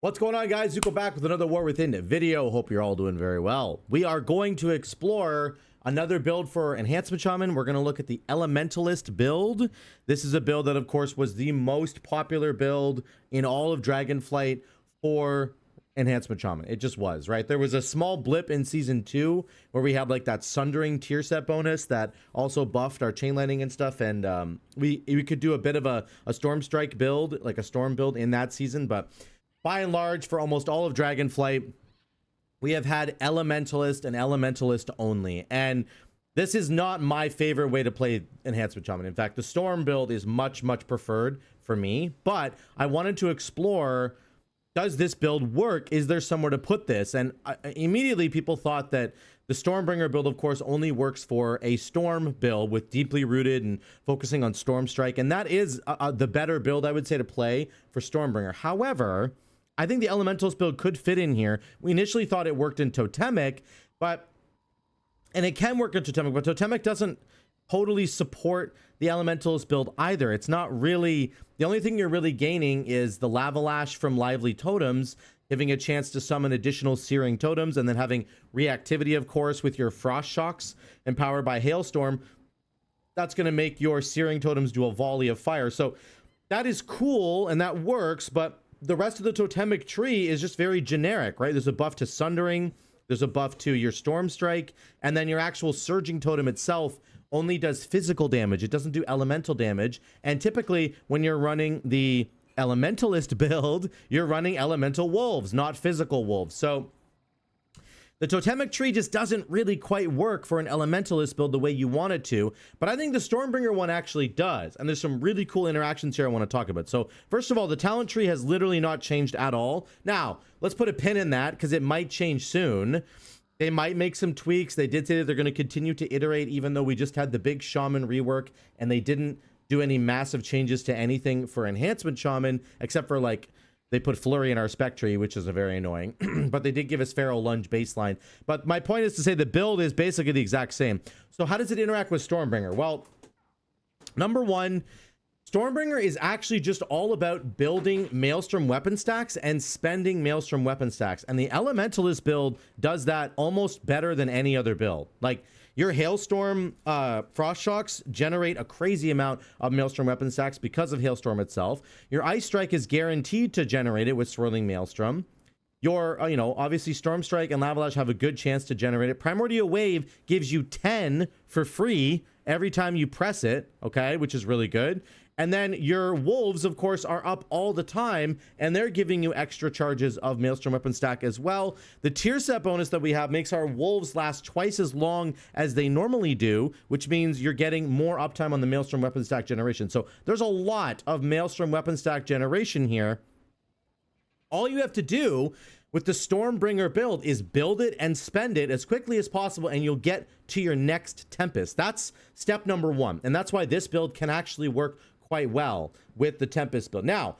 What's going on, guys? Zuko back with another War Within video. Hope you're all doing very well. We are going to explore another build for Enhancement Shaman. We're going to look at the Elementalist build. This is a build that, of course, was the most popular build in all of Dragonflight for Enhancement Shaman. It just was, right? There was a small blip in Season 2 where we had like that Sundering tier set bonus that also buffed our chain lightning and stuff, and we could do a bit of a Storm Strike build, like a Storm build in that season, but by and large, for almost all of Dragonflight, we have had Elementalist and Elementalist only. And this is not my favorite way to play Enhancement Shaman. In fact, the Storm build is much, much preferred for me. But I wanted to explore, does this build work? Is there somewhere to put this? And immediately people thought that the Stormbringer build, of course, only works for a Storm build with deeply rooted and focusing on Storm Strike. And that is the better build, I would say, to play for Stormbringer. However, I think the Elementalist build could fit in here. We initially thought it worked in Totemic, and it can work in Totemic, but Totemic doesn't totally support the Elementalist build either. It's not really, the only thing you're really gaining is the Lava Lash from Lively Totems, giving a chance to summon additional Searing Totems, and then having reactivity, of course, with your Frost Shocks empowered by Hailstorm. That's going to make your Searing Totems do a volley of fire. So that is cool, and that works, but the rest of the Totemic tree is just very generic, right? There's a buff to Sundering, there's a buff to your Storm Strike, and then your actual Surging Totem itself only does physical damage. It doesn't do elemental damage. And typically, when you're running the Elementalist build, you're running Elemental Wolves, not physical Wolves. So the Totemic tree just doesn't really quite work for an Elementalist build the way you want it to, but I think the Stormbringer one actually does, and there's some really cool interactions here I want to talk about. So first of all, the talent tree has literally not changed at all. Now, let's put a pin in that because it might change soon. They might make some tweaks. They did say that they're going to continue to iterate, even though we just had the big Shaman rework, and they didn't do any massive changes to anything for Enhancement Shaman, except for like, they put Flurry in our spec tree, which is a very annoying, but they did give us Feral Lunge baseline. But my point is to say the build is basically the exact same. So how does it interact with Stormbringer? Well, number one, Stormbringer is actually just all about building Maelstrom weapon stacks and spending Maelstrom weapon stacks. And the Elementalist build does that almost better than any other build. Like, your Hailstorm Frost Shocks generate a crazy amount of Maelstrom weapon stacks because of Hailstorm itself. Your Ice Strike is guaranteed to generate it with Swirling Maelstrom. Your, obviously Storm Strike and Lava Lash have a good chance to generate it. Primordial Wave gives you 10 for free every time you press it, okay, which is really good. And then your Wolves, of course, are up all the time, and they're giving you extra charges of Maelstrom weapon stack as well. The tier set bonus that we have makes our Wolves last twice as long as they normally do, which means you're getting more uptime on the Maelstrom weapon stack generation. So there's a lot of Maelstrom weapon stack generation here. All you have to do with the Stormbringer build is build it and spend it as quickly as possible, and you'll get to your next Tempest. That's step number one, and that's why this build can actually work quite well with the Tempest build. Now,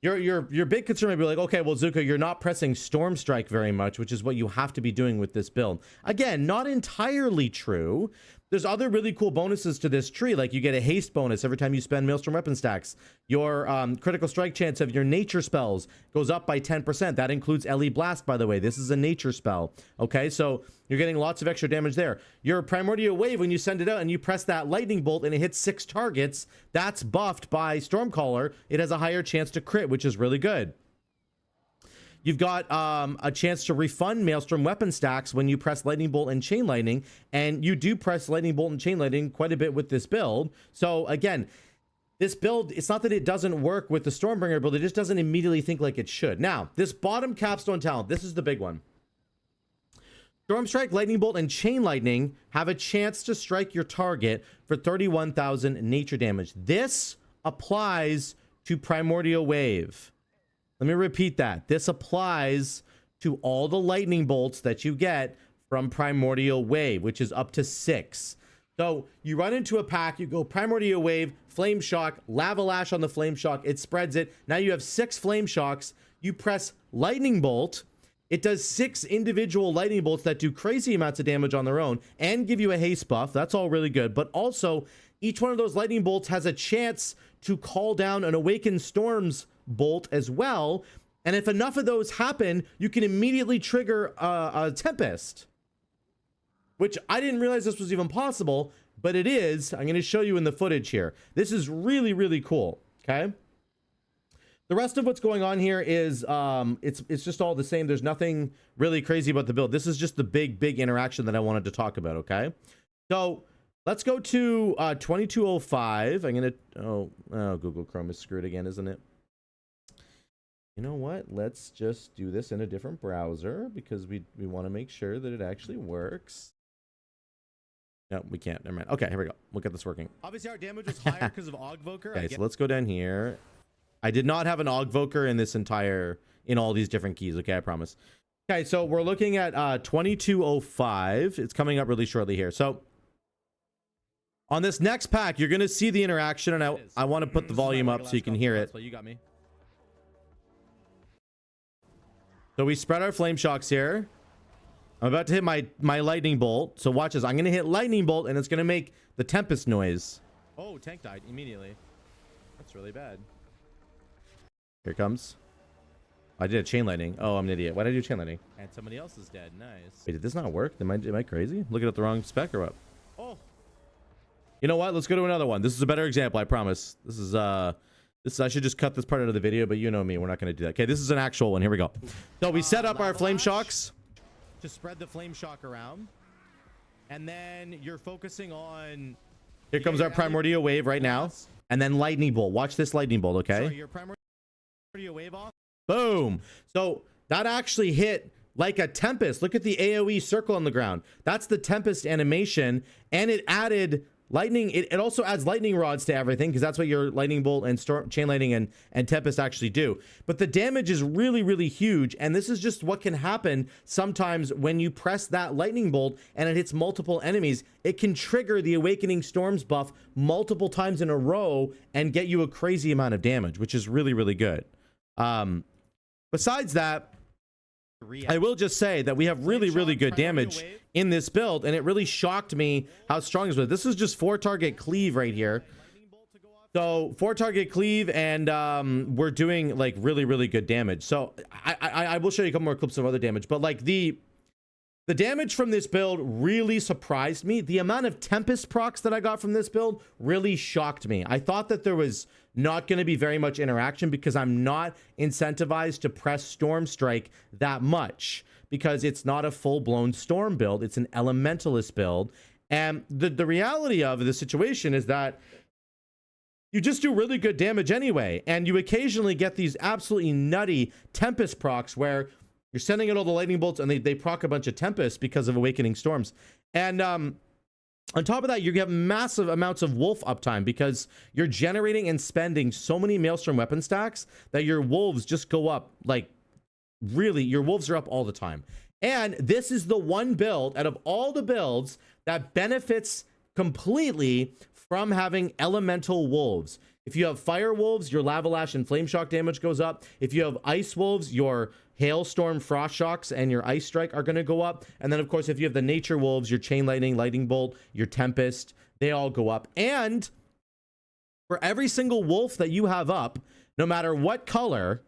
your big concern may be like, okay, well, Zuko, you're not pressing Storm Strike very much, which is what you have to be doing with this build. Again, not entirely true. There's other really cool bonuses to this tree, like you get a haste bonus every time you spend Maelstrom weapon stacks. Your critical strike chance of your nature spells goes up by 10%. That includes Ellie Blast, by the way. This is a nature spell. Okay, so you're getting lots of extra damage there. Your Primordial Wave, when you send it out and you press that lightning bolt and it hits 6 targets, that's buffed by Stormcaller. It has a higher chance to crit, which is really good. You've got a chance to refund Maelstrom weapon stacks when you press Lightning Bolt and Chain Lightning, and you do press Lightning Bolt and Chain Lightning quite a bit with this build. So again, this build, it's not that it doesn't work with the Stormbringer build, it just doesn't immediately think like it should. Now, this bottom capstone talent, this is the big one. Storm Strike, Lightning Bolt, and Chain Lightning have a chance to strike your target for 31,000 nature damage. This applies to Primordial Wave. Let me repeat that. This applies to all the lightning bolts that you get from Primordial Wave, which is up to 6. So you run into a pack, you go Primordial Wave, Flame Shock, Lava Lash on the Flame Shock, it spreads it. Now you have 6 Flame Shocks. You press Lightning Bolt. It does 6 individual lightning bolts that do crazy amounts of damage on their own and give you a haste buff. That's all really good. But also, each one of those lightning bolts has a chance to call down an Awakened Storms bolt as well, And if enough of those happen, you can immediately trigger a Tempest, which I didn't realize this was even possible, but it is. I'm going to show you in the footage here. This is really, really cool. Okay. The rest of what's going on here is it's just all the same. There's nothing really crazy about the build. This is just the big interaction that I wanted to talk about. Okay. So let's go to 2205. I'm going to, oh, Google Chrome is screwed again, isn't it? You know what? Let's just do this in a different browser because we want to make sure that it actually works. No, we can't. Never mind. Okay, here we go. We'll get this working. Obviously, our damage was higher because of Augvoker. Okay, so let's go down here. I did not have an Augvoker in all these different keys. Okay, I promise. Okay, so we're looking at 2205. It's coming up really shortly here. So on this next pack, you're going to see the interaction, and I want to put the volume up so you can hear it. You got me. So we spread our flame shocks here. I'm about to hit my lightning bolt. So watch this. I'm going to hit lightning bolt and it's going to make the Tempest noise. Oh, tank died immediately. That's really bad. Here it comes. I did a chain lightning. Oh, I'm an idiot. Why did I do chain lightning? And somebody else is dead. Nice. Wait, did this not work? Am I crazy? Looking at the wrong spec or what? Oh. You know what? Let's go to another one. This is a better example, I promise. This is I should just cut this part out of the video, but you know me, we're not going to do that. Okay, this is an actual one. Here we go. So we set up our flame shocks to spread the flame shock around, and then you're focusing on. Here comes our primordial wave right now, and then lightning bolt. Watch this lightning bolt, okay? Sorry, your primordial wave off. Boom. So that actually hit like a Tempest. Look at the AoE circle on the ground. That's the Tempest animation, and it added lightning. It also adds lightning rods to everything because that's what your lightning bolt and chain lightning and Tempest actually do. But the damage is really, really huge, and this is just what can happen sometimes when you press that lightning bolt and it hits multiple enemies. It can trigger the Awakening Storms buff multiple times in a row and get you a crazy amount of damage, which is really, really good. Besides that, I will just say that we have really, really good damage in this build, and it really shocked me how strong it was. This is just 4-target cleave right here. So 4-target cleave, and we're doing like really, really good damage. So I will show you a couple more clips of other damage, but like the damage from this build really surprised me. The amount of Tempest procs that I got from this build really shocked me. I thought that there was not going to be very much interaction because I'm not incentivized to press Storm Strike that much because it's not a full-blown Storm build. It's an Elementalist build. And the reality of the situation is that you just do really good damage anyway. And you occasionally get these absolutely nutty Tempest procs where you're sending out all the lightning bolts and they proc a bunch of Tempest because of Awakening Storms. And on top of that, you have massive amounts of wolf uptime because you're generating and spending so many Maelstrom weapon stacks that your wolves just go up. Like, really, your wolves are up all the time. And this is the one build out of all the builds that benefits completely from having elemental wolves. If you have fire wolves, your lava lash and flame shock damage goes up. If you have ice wolves, your hailstorm, frost shocks, and your ice strike are going to go up. And then, of course, if you have the nature wolves, your chain lightning, lightning bolt, your tempest, they all go up. And for every single wolf that you have up, no matter what color,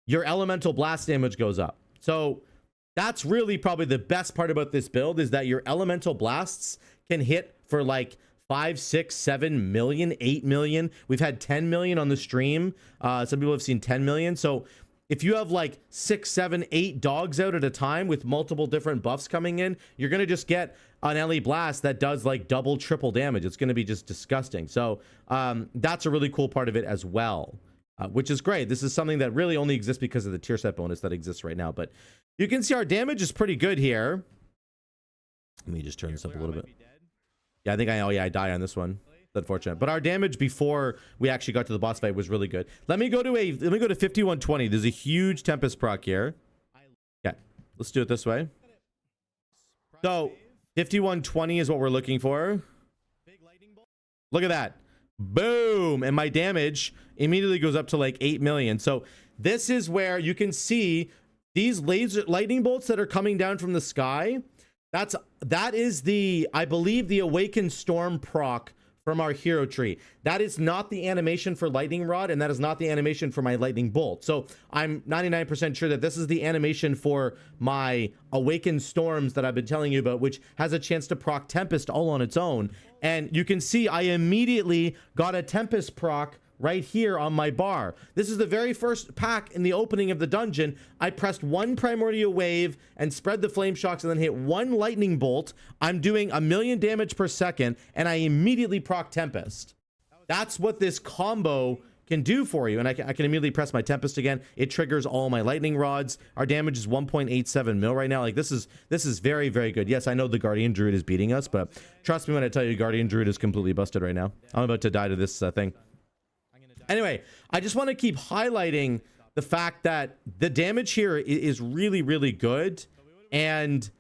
your elemental blast damage goes up. So that's really probably the best part about this build, is that your elemental blasts can hit for like 5, 6, 7 million, 8 million. We've had 10 million on the stream. Some people have seen 10 million. So if you have like 6, 7, 8 dogs out at a time with multiple different buffs coming in, you're going to just get an LE blast that does like double, triple damage. It's going to be just disgusting. So that's a really cool part of it as well, which is great. This is something that really only exists because of the tier set bonus that exists right now. But you can see our damage is pretty good here. Let me just turn this up a little bit. Yeah, I think I die on this one. It's unfortunate. But our damage before we actually got to the boss fight was really good. Let me go to 5120. There's a huge Tempest proc here. Okay, let's do it this way. So 5120 is what we're looking for. Look at that. Boom. And my damage immediately goes up to like 8 million. So this is where you can see these laser lightning bolts that are coming down from the sky. That is the, I believe, the Awakened Storm proc from our hero tree. That is not the animation for lightning rod, and that is not the animation for my lightning bolt. So I'm 99% sure that this is the animation for my awakened storms that I've been telling you about, which has a chance to proc tempest all on its own. And you can see I immediately got a tempest proc right here on my bar. This is the very first pack in the opening of the dungeon. I pressed one primordial wave and spread the flame shocks and then hit one lightning bolt. I'm doing 1,000,000 damage per second, and I immediately proc tempest. That's what this combo can do for you. And I can immediately press my tempest again. It triggers all my lightning rods. Our damage is 1.87 mil right now. Like, this is very, very good. Yes, I know the Guardian Druid is beating us, but trust me when I tell you Guardian Druid is completely busted right now. I'm about to die to this thing. Anyway, I just want to keep highlighting the fact that the damage here is really, really good. And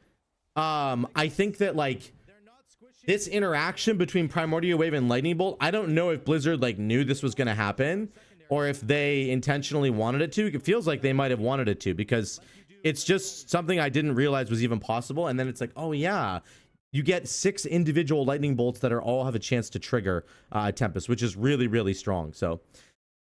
I think that, like, this interaction between Primordial Wave and Lightning Bolt, I don't know if Blizzard, like, knew this was going to happen or if they intentionally wanted it to. It feels like they might have wanted it to, because it's just something I didn't realize was even possible. And then it's like, oh, yeah. You get 6 individual lightning bolts that all have a chance to trigger Tempest, which is really, really strong. So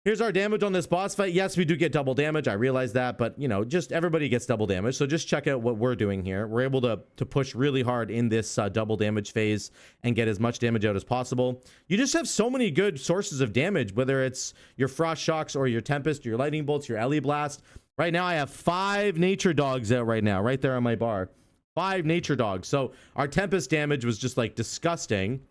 here's our damage on this boss fight. Yes, we do get double damage. I realize that, but you know, just everybody gets double damage. So just check out what we're doing here. We're able to push really hard in this double damage phase and get as much damage out as possible. You just have so many good sources of damage, whether it's your frost shocks or your tempest, or your lightning bolts, your Ellie blast. Right now, I have 5 nature dogs out right now, right there on my bar. 5 nature dogs. So our tempest damage was just like disgusting.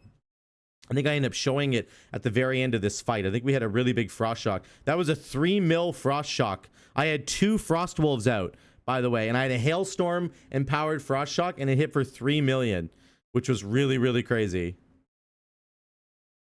I think I ended up showing it at the very end of this fight. I think we had a really big frost shock. That was a 3 mil frost shock. I had 2 frost wolves out, by the way, and I had a hailstorm empowered frost shock, and it hit for 3 million, which was really, really crazy.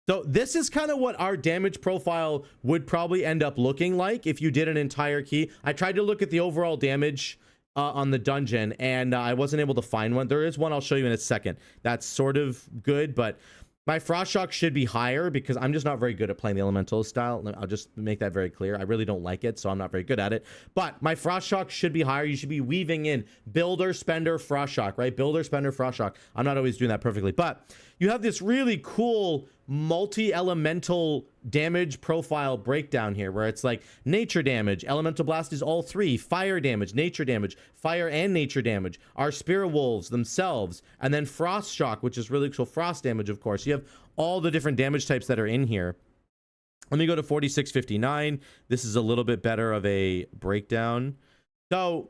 So this is kind of what our damage profile would probably end up looking like if you did an entire key. I tried to look at the overall damage on the dungeon, and I wasn't able to find one. There is one I'll show you in a second. That's sort of good, but my frost shock should be higher because I'm just not very good at playing the Elementalist style. I'll just make that very clear. I really don't like it, so I'm not very good at it. But my frost shock should be higher. You should be weaving in builder, spender, frost shock, right? Builder, spender, frost shock. I'm not always doing that perfectly, but you have this really cool multi-elemental damage profile breakdown here where it's like nature damage, elemental blast is all 3, fire damage, nature damage, fire and nature damage, our spirit wolves themselves, and then frost shock, which is really cool, frost damage, of course. You have all the different damage types that are in here. Let me go to 4659. This is a little bit better of a breakdown. So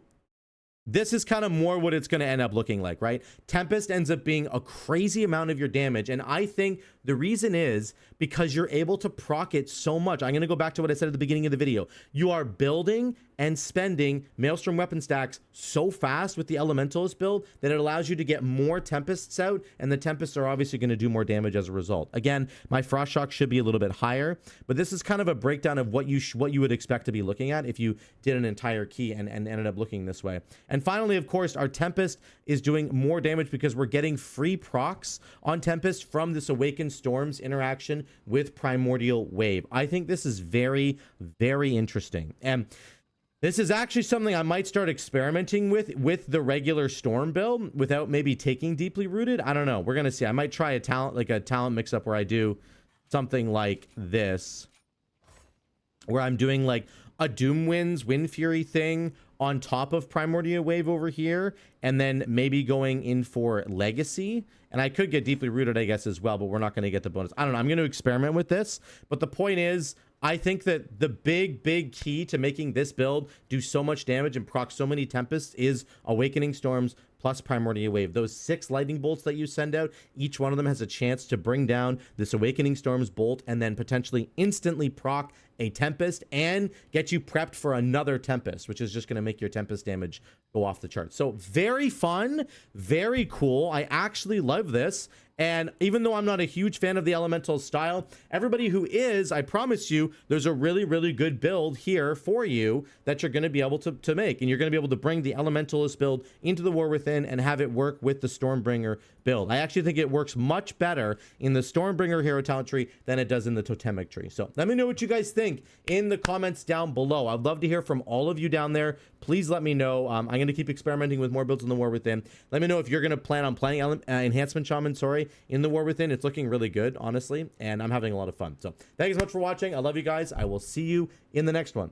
this is kind of more what it's going to end up looking like, right? Tempest ends up being a crazy amount of your damage. And I think the reason is because you're able to proc it so much. I'm going to go back to what I said at the beginning of the video. You are building and spending Maelstrom weapon stacks so fast with the Elementalist build that it allows you to get more Tempests out, and the Tempests are obviously going to do more damage as a result. Again, my Frost Shock should be a little bit higher, but this is kind of a breakdown of what you would expect to be looking at if you did an entire key and ended up looking this way. And finally, of course, our Tempest is doing more damage because we're getting free procs on Tempest from this Awakened Storms interaction with Primordial Wave. I think this is very, very interesting. And this is actually something I might start experimenting with the regular Storm build without maybe taking Deeply Rooted. I don't know. We're going to see. I might try a talent mix-up where I do something like this, where I'm doing like a Doomwind's Wind Fury thing on top of Primordial Wave over here, and then maybe going in for Legacy. And I could get Deeply Rooted, I guess, as well, but we're not going to get the bonus. I don't know. I'm going to experiment with this. But the point is, I think that the big key to making this build do so much damage and proc so many Tempests is Awakening Storms plus Primordial Wave. Those 6 lightning bolts that you send out, each one of them has a chance to bring down this Awakening Storms bolt and then potentially instantly proc a Tempest and get you prepped for another Tempest, which is just going to make your Tempest damage go off the charts. So very fun, very cool. I actually love this. And even though I'm not a huge fan of the Elemental style, everybody who is, I promise you, there's a really, really good build here for you that you're going to be able to make. And you're going to be able to bring the Elementalist build into the War Within Within and have it work with the Stormbringer build. I actually think it works much better in the Stormbringer hero talent tree than it does in the totemic tree. So let me know what you guys think in the comments down below. I'd love to hear from all of you down there. Please let me know. I'm going to keep experimenting with more builds in the War Within. Let me know if you're going to plan on playing Enhancement Shaman, in the War Within. It's looking really good, honestly, and I'm having a lot of fun. So thank you so much for watching. I love you guys. I will see you in the next one.